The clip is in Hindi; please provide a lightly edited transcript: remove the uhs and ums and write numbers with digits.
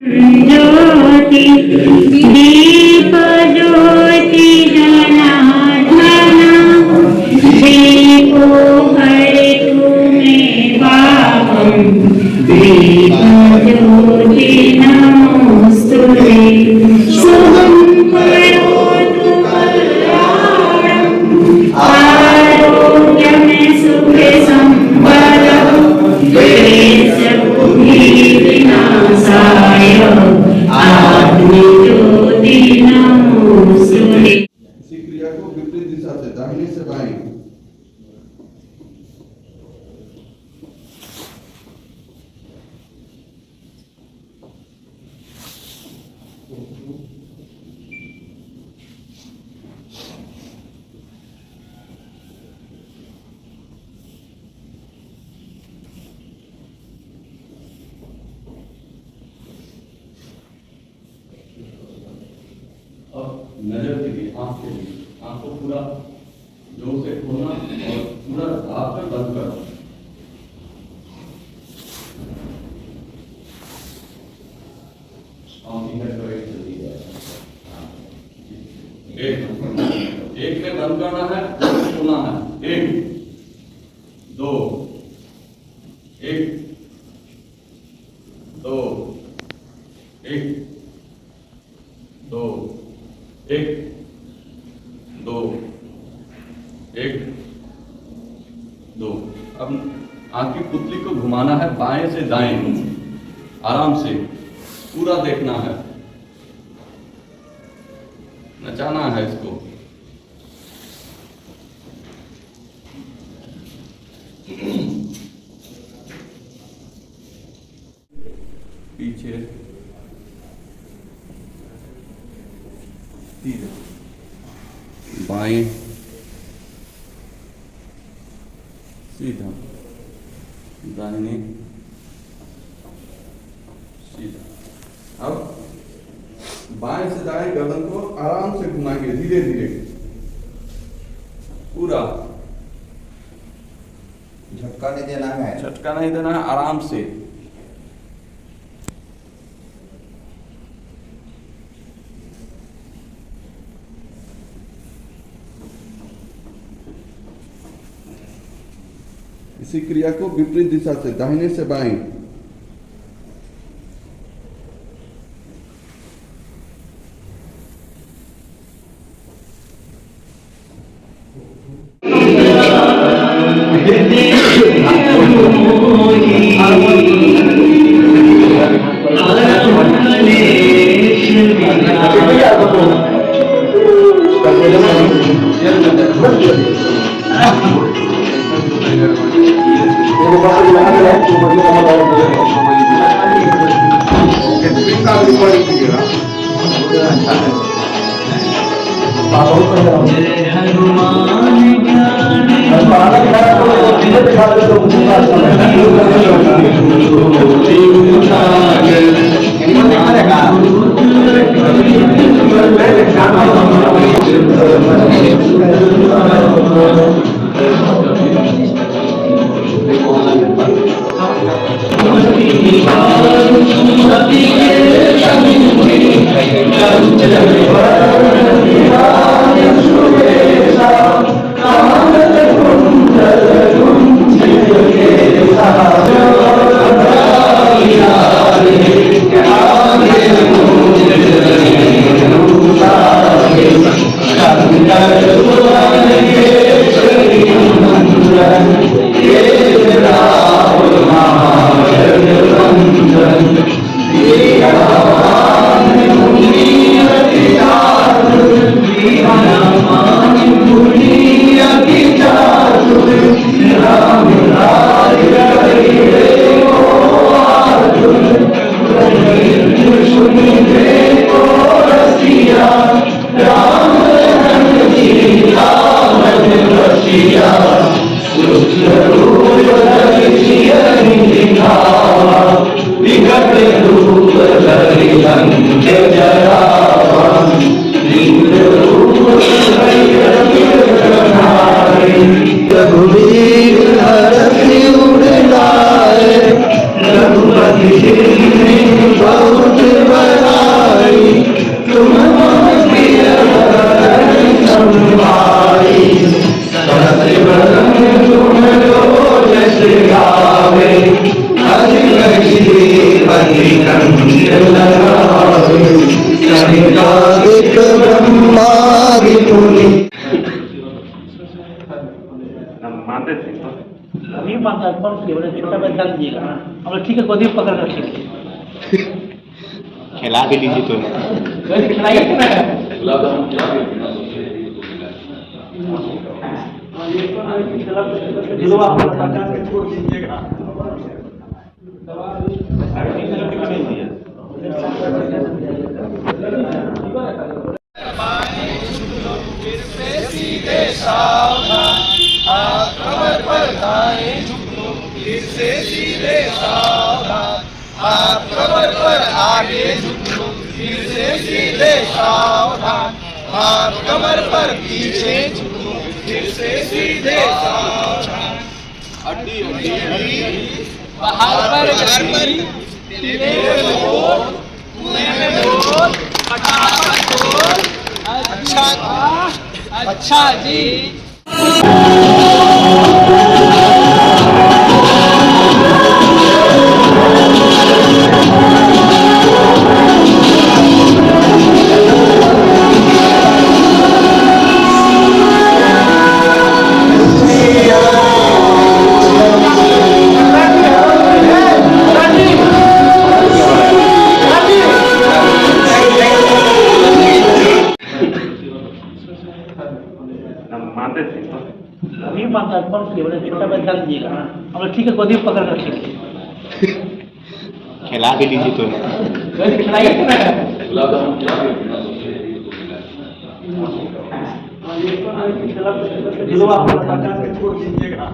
ज्योति दीप ज्योति जनार्दन दीपो हरितु मे पापं दीप ज्योति नमोस्तुते शुभं करोतु कल्याणं आरोग्यं सुखे संपदं क्लेशविनाशाय आत्मज्योति नमोस्तुते। इसी क्रिया को विपरीत दिशा से दाहिने से बाएं नजर के लिए आंख के लिए आंख को पूरा जोर से खोलना और पूरा हाथ में बंद करना। एक में बंद करना है, खोलना है। एक दो एक दो एक दो एक दो एक दो। अब आंख की पुतली को घुमाना है बाएं से दाएं, आराम से पूरा देखना है, नचाना है इसको। पीछे बाएं सीधा, दाहिने सीधा। अब बाएं से दाएं गर्दन को आराम से घुमाएंगे, धीरे धीरे, पूरा झटका नहीं देना है, झटका नहीं देना है, आराम से। इसी क्रिया को विपरीत दिशा से दाहिने से बाएं Thank you. ब्रह्मादि मुनि नहीं मानता कौन सी बोले छोटा बच्चा दीजिएगा ना हम लोग ठीक है गोदी में पकड़ कर खेलिए खिला भी लीजिए तो खिलाइए ना गुलाब जामुन क्या दिलवा छोड़ दीजिएगा अच्छा जी नहीं मानता कौन सी बोले छोटा बच्चा दीजिएगा ना हम लोग ठीक है गोदी में पकड़ कर खेलिए खिला भी लीजिए तो खिलाइए ना गुलाब जामुन क्या दिलवा छोड़ दीजिएगा